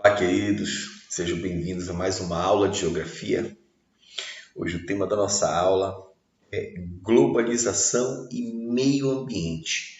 Olá, queridos, sejam bem-vindos a mais uma aula de geografia. Hoje o tema da nossa aula é globalização e meio ambiente.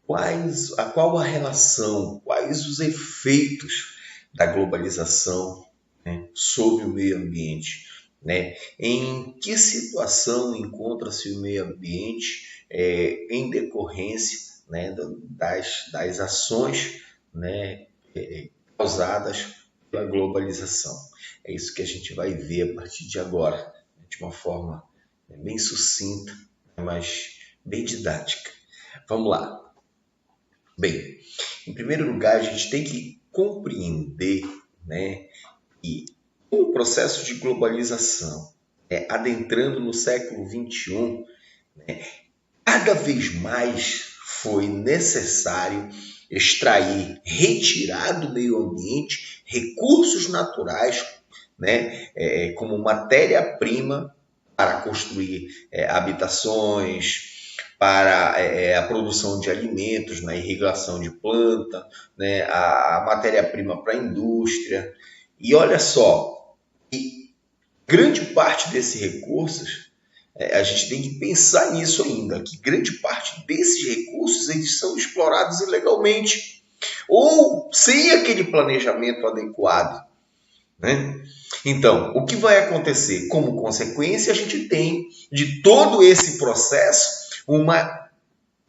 Qual a relação, quais os efeitos da globalização, né, sobre o meio ambiente? Né? Em que situação encontra-se o meio ambiente em decorrência, né, das ações, né, causadas pela globalização? É isso que a gente vai ver a partir de agora, de uma forma bem sucinta, mas bem didática. Vamos lá. Bem, em primeiro lugar, a gente tem que compreender, né, que o processo de globalização, adentrando no século XXI, cada vez mais foi necessário extrair, retirar do meio ambiente recursos naturais, né, como matéria-prima para construir habitações, para a produção de alimentos, na irrigação de planta, né, a matéria-prima para a indústria. E olha só, grande parte desses recursos, a gente tem que pensar nisso ainda, que grande parte desses recursos eles são explorados ilegalmente ou sem aquele planejamento adequado, né? Então, o que vai acontecer? Como consequência, a gente tem de todo esse processo uma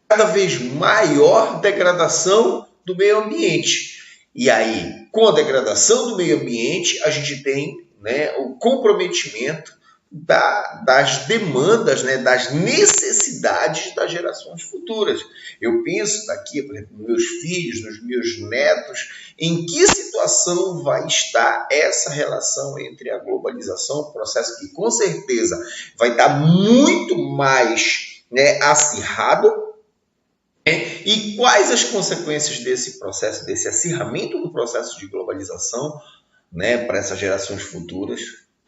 cada vez maior degradação do meio ambiente. E aí, com a degradação do meio ambiente, a gente tem, né, o comprometimento das demandas, né, das necessidades das gerações futuras. Eu penso daqui, por exemplo, nos meus filhos, nos meus netos, em que situação vai estar essa relação entre a globalização, um processo que com certeza vai estar muito mais, né, acirrado, e quais as consequências desse processo, desse acirramento do processo de globalização, né, para essas gerações futuras,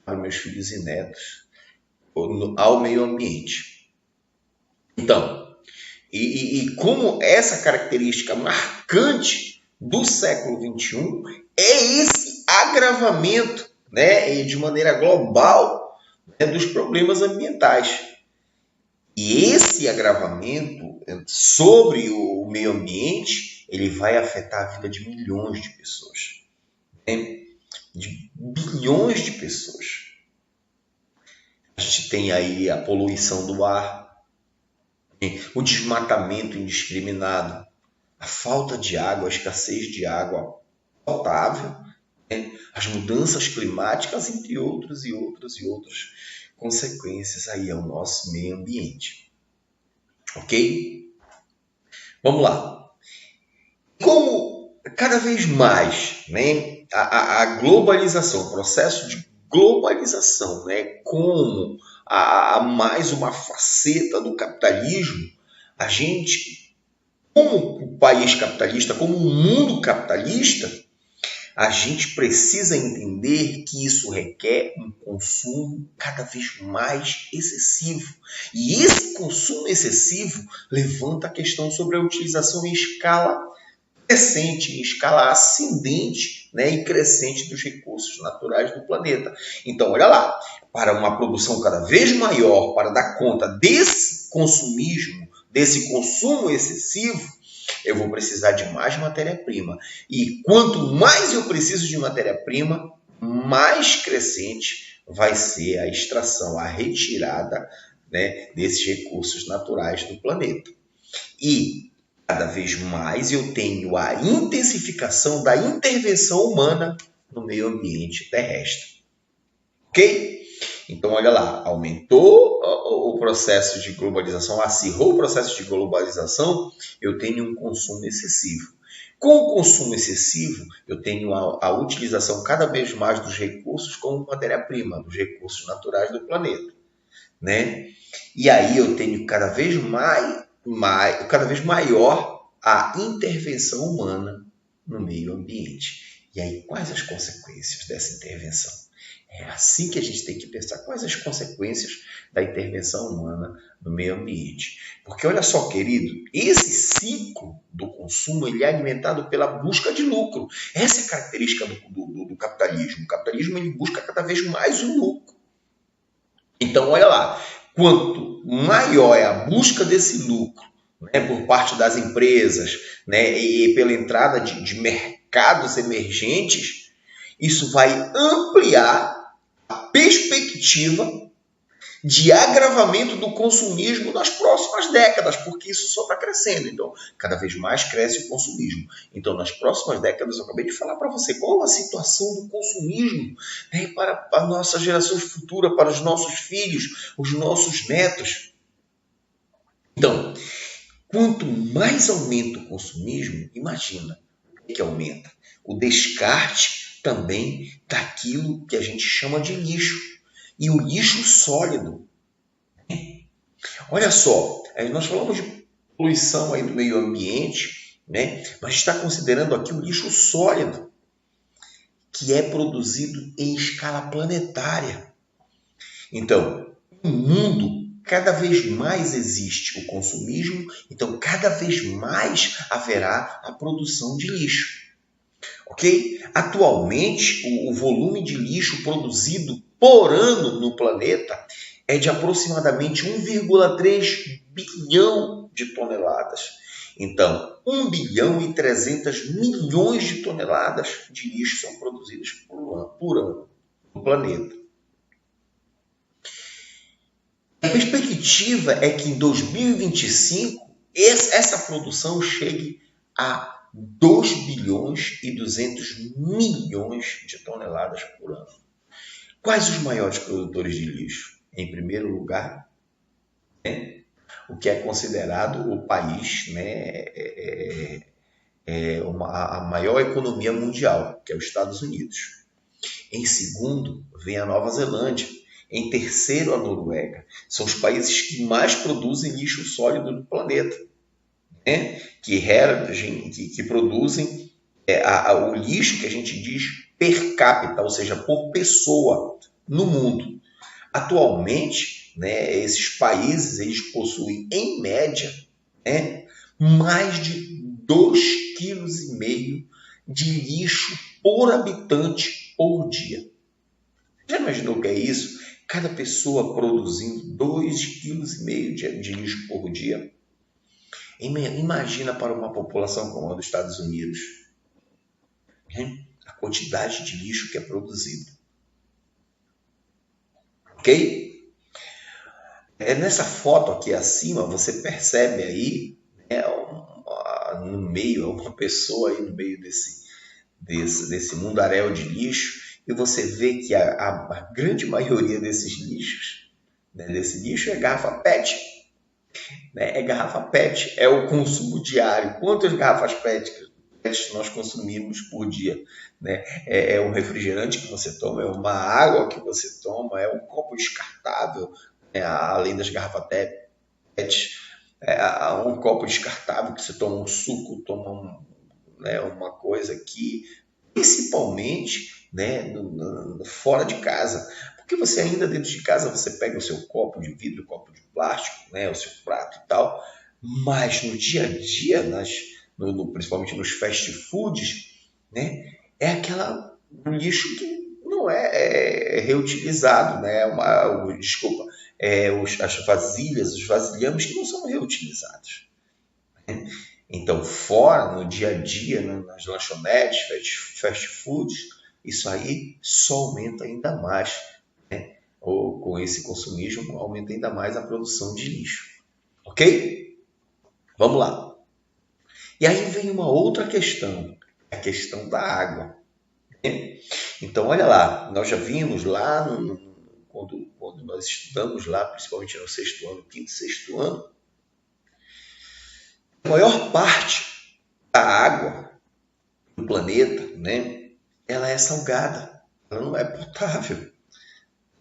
para meus filhos e netos, ao meio ambiente. Então, e como essa característica marcante do século XXI é esse agravamento, né, de maneira global, né, dos problemas ambientais. E esse agravamento sobre o meio ambiente, ele vai afetar a vida de milhões de pessoas, né? De bilhões de pessoas. A gente tem aí a poluição do ar, o desmatamento indiscriminado, a falta de água, a escassez de água potável, né? As mudanças climáticas, entre outras e outras consequências aí ao nosso meio ambiente. Ok? Vamos lá. Como cada vez mais, né, a globalização, o processo de globalização, né, como mais uma faceta do capitalismo, a gente, como o país capitalista, como o mundo capitalista, a gente precisa entender que isso requer um consumo cada vez mais excessivo. E esse consumo excessivo levanta a questão sobre a utilização em escala crescente, em escala ascendente, né, e crescente dos recursos naturais do planeta. Então, olha lá, para uma produção cada vez maior, para dar conta desse consumismo, desse consumo excessivo, eu vou precisar de mais matéria-prima. E quanto mais eu preciso de matéria-prima, mais crescente vai ser a extração, a retirada, né, desses recursos naturais do planeta. E cada vez mais eu tenho a intensificação da intervenção humana no meio ambiente terrestre. Ok? Então, olha lá, aumentou o processo de globalização, acirrou o processo de globalização, eu tenho um consumo excessivo. Com o consumo excessivo, eu tenho a utilização cada vez mais dos recursos como matéria-prima, dos recursos naturais do planeta, né? E aí eu tenho cada vez maior a intervenção humana no meio ambiente. E aí, quais as consequências dessa intervenção? É assim que a gente tem que pensar. Quais as consequências da intervenção humana no meio ambiente? Porque olha só, querido, esse ciclo do consumo ele é alimentado pela busca de lucro. Essa é a característica do capitalismo. O capitalismo ele busca cada vez mais o lucro. Então, olha lá, quanto maior é a busca desse lucro, né, por parte das empresas, né, e pela entrada de mercados emergentes, isso vai ampliar a perspectiva de agravamento do consumismo nas próximas décadas, porque isso só está crescendo. Então, cada vez mais cresce o consumismo. Então, nas próximas décadas, eu acabei de falar para você qual a situação do consumismo, né, para a nossa geração futura, para os nossos filhos, os nossos netos. Então, quanto mais aumenta o consumismo, imagina o que aumenta? O descarte também daquilo que a gente chama de lixo. E o lixo sólido. Olha só, nós falamos de poluição aí do meio ambiente, né? Mas está considerando aqui o lixo sólido, que é produzido em escala planetária. Então, no mundo, cada vez mais existe o consumismo, então cada vez mais haverá a produção de lixo. Ok? Atualmente, o volume de lixo produzido por ano no planeta é de aproximadamente 1,3 bilhão de toneladas. Então, 1 bilhão e 300 milhões de toneladas de lixo são produzidas por ano no planeta. A perspectiva é que em 2025 essa produção chegue a 2 bilhões e 200 milhões de toneladas por ano. Quais os maiores produtores de lixo? Em primeiro lugar, né, o que é considerado o país, né, a maior economia mundial, que é os Estados Unidos. Em segundo, vem a Nova Zelândia. Em terceiro, a Noruega. São os países que mais produzem lixo sólido do planeta, né? que produzem o lixo que a gente diz per capita, ou seja, por pessoa no mundo. Atualmente, né, esses países eles possuem, em média, né, mais de 2,5 kg de lixo por habitante por dia. Já imaginou o que é isso? Cada pessoa produzindo 2,5 kg de lixo por dia. Imagina para uma população como a dos Estados Unidos, né, a quantidade de lixo que é produzido. Ok? Nessa foto aqui acima, você percebe aí, né, no meio, uma pessoa aí no meio desse mundaréu de lixo, e você vê que a grande maioria desses lixos, né, desse lixo é garrafa PET. Né? É garrafa PET, é o consumo diário. Quantas garrafas PET nós consumimos por dia? Né? É um refrigerante que você toma, é uma água que você toma, é um copo descartável, né? Além das garrafas PET, um copo descartável que você toma um suco, toma né, uma coisa que, principalmente, né, fora de casa. Porque você ainda dentro de casa, você pega o seu copo de vidro, copo de plástico, né, o seu prato e tal, mas no dia a dia, principalmente nos fast foods, né, é um lixo que não é reutilizado, né, as vasilhas, os vasilhames que não são reutilizados. Né? Então, fora, no dia a dia, nas lanchonetes, fast foods, isso aí só aumenta ainda mais, né? Ou com esse consumismo, aumenta ainda mais a produção de lixo. Ok? Vamos lá. E aí vem uma outra questão, a questão da água. Né? Então, olha lá, nós já vimos lá, quando nós estudamos lá, principalmente no sexto ano, quinto e sexto ano, a maior parte da água do planeta, né, ela é salgada, ela não é potável.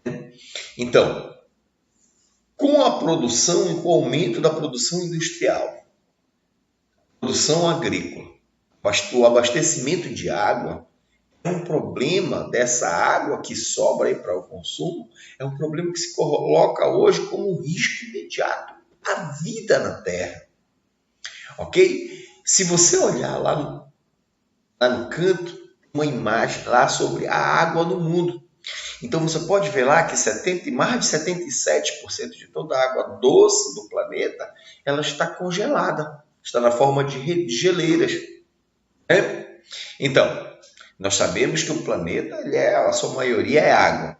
Né? Então, com a produção e com o aumento da produção industrial, produção agrícola, o abastecimento de água é um problema dessa água que sobra aí para o consumo, é um problema que se coloca hoje como um risco imediato à vida na Terra. Ok? Se você olhar lá no canto, uma imagem lá sobre a água no mundo. Então você pode ver lá que mais de 77% de toda a água doce do planeta, ela está congelada, está na forma de geleiras. Né? Então, nós sabemos que o planeta, a sua maioria é água.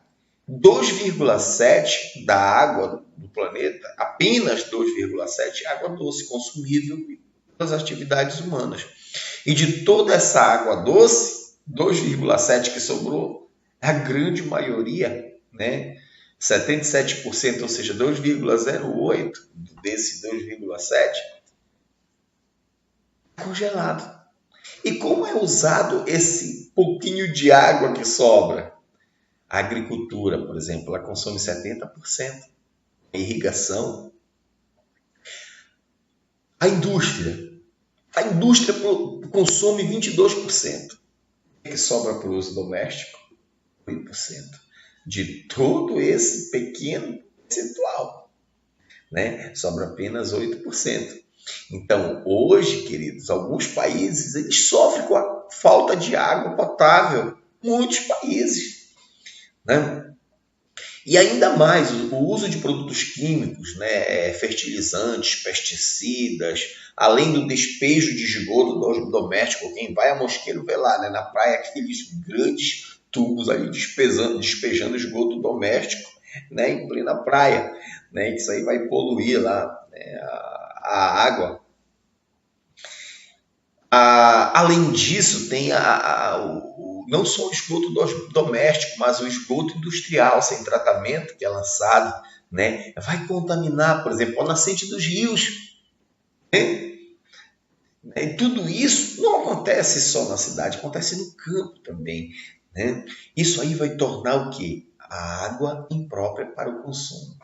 2,7 da água do planeta, apenas 2,7 é água doce consumível pelas atividades humanas. E de toda essa água doce, 2,7 que sobrou, a grande maioria, né, 77%, ou seja, 2,08 desse 2,7, congelado. E como é usado esse pouquinho de água que sobra? A agricultura, por exemplo, ela consome 70%. A irrigação. A indústria consome 22%. O que sobra para o uso doméstico? 8%. De todo esse pequeno percentual, né? Sobra apenas 8%. Então, hoje, queridos, alguns países eles sofrem com a falta de água potável. Muitos países, né? E ainda mais o uso de produtos químicos, né, fertilizantes, pesticidas, além do despejo de esgoto doméstico. Quem vai a Mosqueiro vê lá, né, na praia, aqueles grandes tubos ali despejando esgoto doméstico, né, em plena praia. Né, isso aí vai poluir lá, né, a água. Além disso, tem não só o esgoto doméstico, mas o esgoto industrial sem tratamento que é lançado, né? Vai contaminar, por exemplo, a nascente dos rios. Né? E tudo isso não acontece só na cidade, acontece no campo também. Né? Isso aí vai tornar o quê? A água imprópria para o consumo.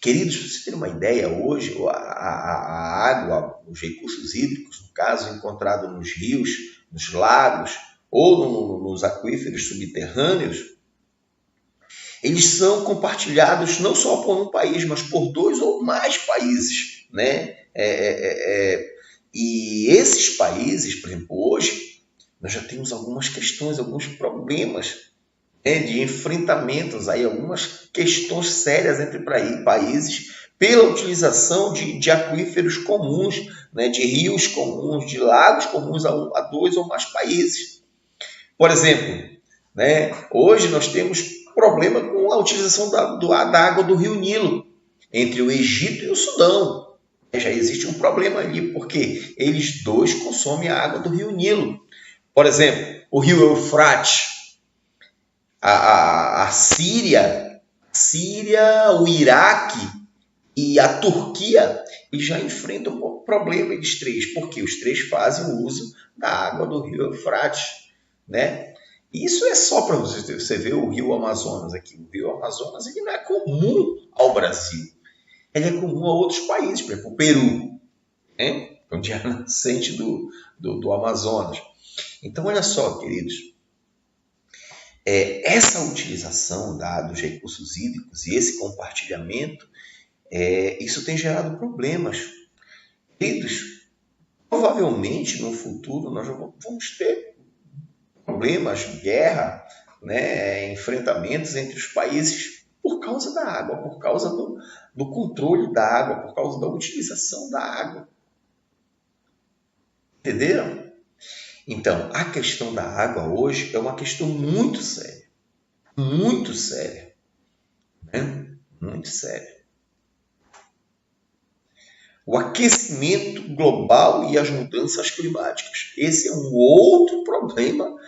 Queridos, para vocês terem uma ideia, hoje a água, os recursos hídricos, no caso, encontrado nos rios, nos lagos ou nos aquíferos subterrâneos, eles são compartilhados não só por um país, mas por 2 ou mais países. Né? E esses países, por exemplo, hoje, nós já temos algumas questões, alguns problemas de enfrentamentos, aí, algumas questões sérias entre países pela utilização de aquíferos comuns, né, de rios comuns, de lagos comuns a 2 ou mais países. Por exemplo, né, hoje nós temos problema com a utilização da água do rio Nilo entre o Egito e o Sudão. Já existe um problema ali, porque eles dois consomem a água do rio Nilo. Por exemplo, o rio Eufrates, a Síria, o Iraque e a Turquia, eles já enfrentam um problema, eles três, porque os três fazem o uso da água do rio Eufrates, né? Isso é só para você ver o rio Amazonas aqui. O rio Amazonas ele não é comum ao Brasil. Ele é comum a outros países, por exemplo, o Peru, né? Onde é a nascente do Amazonas. Então, olha só, queridos, essa utilização dos recursos hídricos e esse compartilhamento, isso tem gerado problemas. Queridos, provavelmente no futuro nós vamos ter problemas, guerra, né, enfrentamentos entre os países por causa da água, por causa do controle da água, por causa da utilização da água. Entenderam? Então, a questão da água hoje é uma questão muito séria. Muito séria. Né? Muito séria. O aquecimento global e as mudanças climáticas. Esse é um outro problema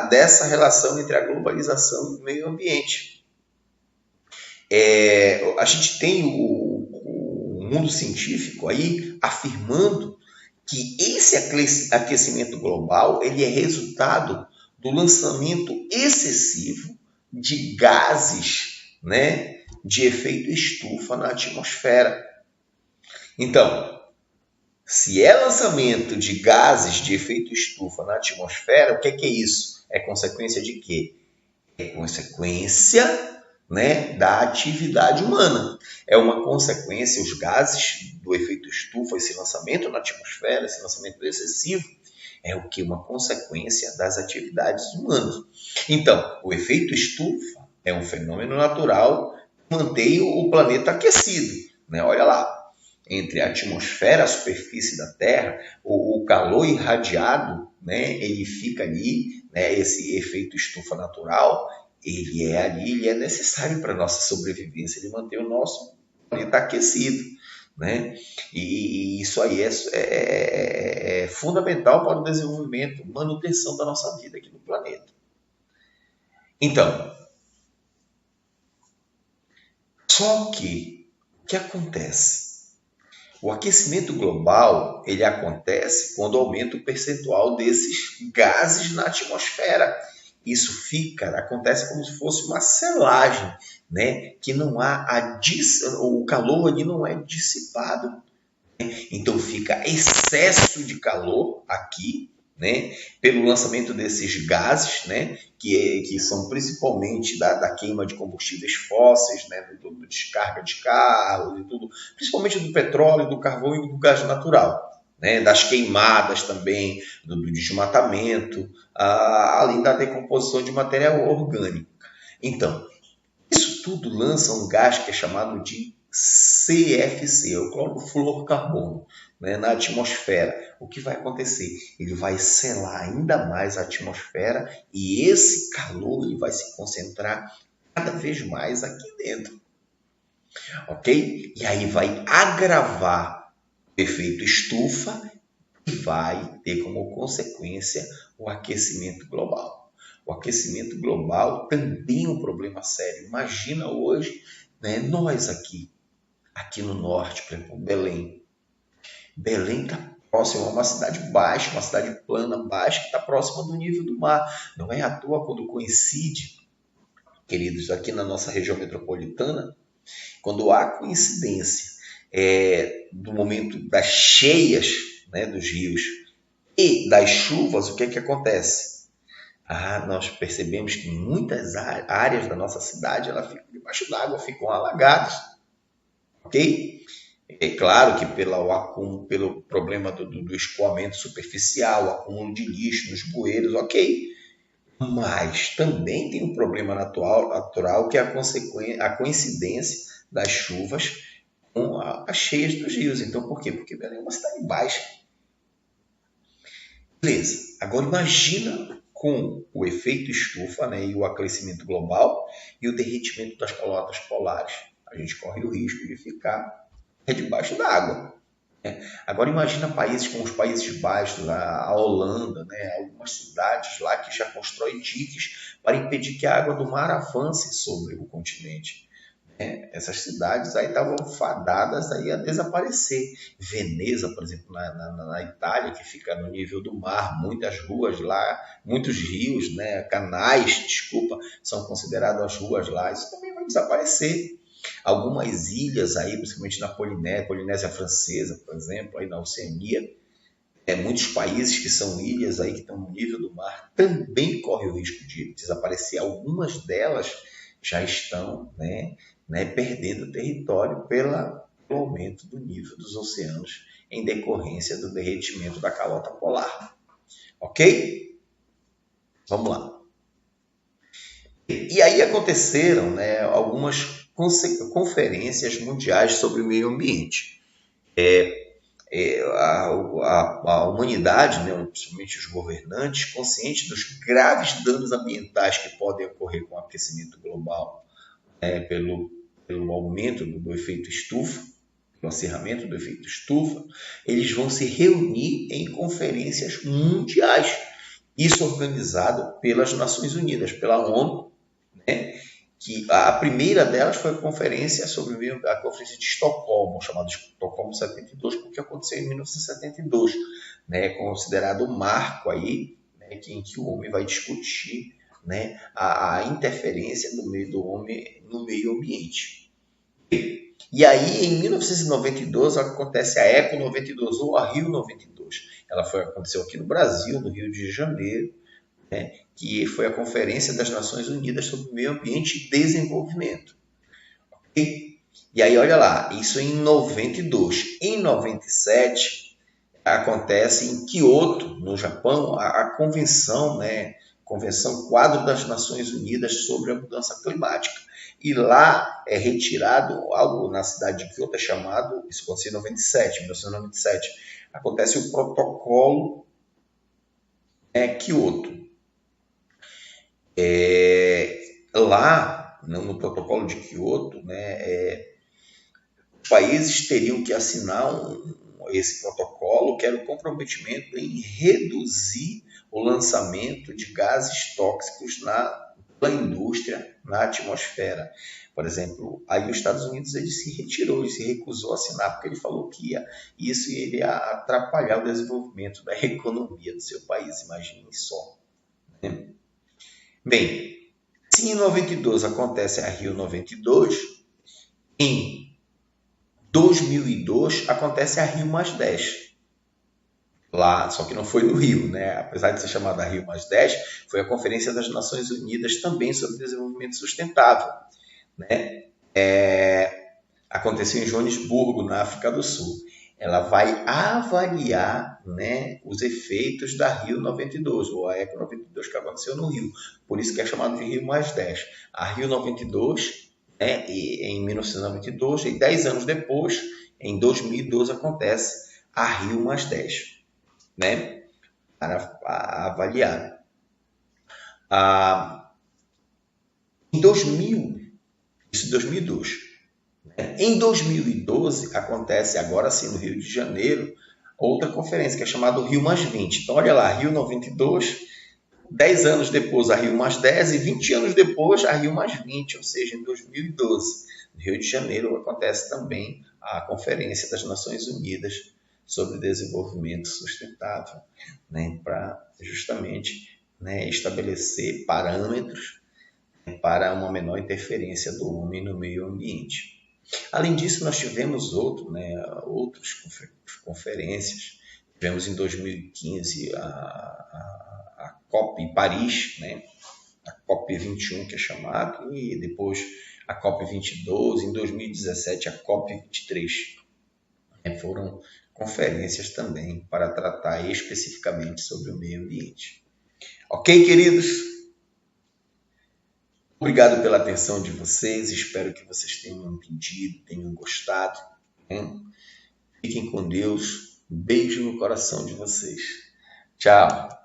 dessa relação entre a globalização e o meio ambiente. A gente tem o mundo científico aí afirmando que esse aquecimento global ele é resultado do lançamento excessivo de gases, né, de efeito estufa na atmosfera. Então, se é lançamento de gases de efeito estufa na atmosfera, o que é isso? É consequência de quê? É consequência, né, da atividade humana. É uma consequência, os gases do efeito estufa, esse lançamento na atmosfera, esse lançamento excessivo, é o que? Uma consequência das atividades humanas. Então, o efeito estufa é um fenômeno natural que mantém o planeta aquecido, né? Olha lá, entre a atmosfera, a superfície da Terra, o calor irradiado, né, ele fica ali, né, esse efeito estufa natural, ele é necessário para a nossa sobrevivência, ele mantém o nosso planeta aquecido, né? E isso aí é fundamental para o desenvolvimento, manutenção da nossa vida aqui no planeta. Então, só que o que acontece? O aquecimento global, ele acontece quando aumenta o percentual desses gases na atmosfera. Isso acontece como se fosse uma selagem, né? Que não há o calor ali não é dissipado. Então fica excesso de calor aqui, né, pelo lançamento desses gases, né, que são principalmente da queima de combustíveis fósseis, né, do descarga de carros e tudo, principalmente do petróleo, do carvão e do gás natural, né, das queimadas também, do desmatamento, além da decomposição de material orgânico. Então, isso tudo lança um gás que é chamado de CFC, o clorofluorcarbono, né, na atmosfera. O que vai acontecer? Ele vai selar ainda mais a atmosfera e esse calor ele vai se concentrar cada vez mais aqui dentro. Ok? E aí vai agravar o efeito estufa e vai ter como consequência o aquecimento global. O aquecimento global também é um problema sério. Imagina hoje, né, nós aqui no norte, por exemplo, Belém. Belém está próximo a uma cidade baixa, uma cidade plana, baixa, que está próxima do nível do mar. Não é à toa quando coincide, queridos, aqui na nossa região metropolitana, quando há coincidência do momento das cheias, né, dos rios e das chuvas, o que é que acontece? Nós percebemos que muitas áreas da nossa cidade ela ficam debaixo d'água, ficam alagadas, ok? É claro que pelo problema do escoamento superficial, o acúmulo de lixo nos bueiros, ok. Mas também tem um problema natural que é a coincidência das chuvas com as cheias dos rios. Então, por quê? Porque Belém é uma cidade baixa. Beleza. Agora imagina com o efeito estufa, né, e o aquecimento global e o derretimento das calotas polares. A gente corre o risco de ficar debaixo d'água. Agora imagina países como os Países Baixos, a Holanda, né, algumas cidades lá que já constroem diques para impedir que a água do mar avance sobre o continente. Essas cidades aí estavam fadadas aí a desaparecer. Veneza, por exemplo, na Itália, que fica no nível do mar, muitas ruas lá, muitos rios, né, canais, desculpa, são consideradas as ruas lá, isso também vai desaparecer. Algumas ilhas aí, principalmente na Polinésia Francesa, por exemplo, aí na Oceania, muitos países que são ilhas aí que estão no nível do mar também correm o risco de desaparecer. Algumas delas já estão, perdendo território pelo aumento do nível dos oceanos em decorrência do derretimento da calota polar. Ok? Vamos lá. E aí aconteceram, né, algumas conferências mundiais sobre o meio ambiente. A humanidade, né, principalmente os governantes, conscientes dos graves danos ambientais que podem ocorrer com o aquecimento global, pelo aumento do efeito estufa, pelo acirramento do efeito estufa, eles vão se reunir em conferências mundiais. Isso organizado pelas Nações Unidas, pela ONU, né? Que a primeira delas foi a conferência a Conferência de Estocolmo, chamada Estocolmo 72, porque aconteceu em 1972, né? Considerado um marco aí, né, em que o homem vai discutir, né, a interferência do homem no meio ambiente. E aí, em 1992, acontece a Eco 92, ou a Rio 92. Ela aconteceu aqui no Brasil, no Rio de Janeiro, que foi a Conferência das Nações Unidas sobre o Meio Ambiente e Desenvolvimento. Okay? E aí, olha lá, isso em 92. Em 97, acontece em Kyoto, no Japão, a convenção, Convenção Quadro das Nações Unidas sobre a Mudança Climática. E lá é retirado algo na cidade de Kyoto, chamado, isso aconteceu em 1997, acontece o protocolo Kyoto. Lá, no protocolo de Kyoto, os países teriam que assinar esse protocolo, que era o comprometimento em reduzir o lançamento de gases tóxicos pela indústria na atmosfera. Por exemplo, aí os Estados Unidos ele se retirou, ele se recusou a assinar, porque ele falou que isso iria atrapalhar o desenvolvimento da economia do seu país, imaginem só. Bem, se em 92 acontece a Rio 92, em 2002 acontece a Rio +10. Lá, só que não foi no Rio, apesar de ser chamada Rio +10, foi a Conferência das Nações Unidas também sobre Desenvolvimento Sustentável. Aconteceu em Joanesburgo, na África do Sul. Ela vai avaliar os efeitos da Rio 92, ou a Eco 92, que aconteceu no Rio. Por isso que é chamado de Rio +10. A Rio 92, em 1992, e 10 anos depois, em 2012, acontece a Rio +10, para avaliar. Em 2000, isso em 2002. Em 2012, acontece, agora sim, no Rio de Janeiro, outra conferência, que é chamada Rio +20. Então, olha lá, Rio 92, 10 anos depois a Rio +10 e 20 anos depois a Rio +20, ou seja, em 2012. No Rio de Janeiro acontece também a Conferência das Nações Unidas sobre Desenvolvimento Sustentável, para justamente estabelecer parâmetros para uma menor interferência do homem no meio ambiente. Além disso, nós tivemos outras conferências. Tivemos em 2015 a COP em Paris, a COP 21, que é chamado, e depois a COP 22, em 2017 a COP 23. Foram conferências também para tratar especificamente sobre o meio ambiente. Ok, queridos? Obrigado pela atenção de vocês, espero que vocês tenham entendido, tenham gostado. Fiquem com Deus, um beijo no coração de vocês. Tchau!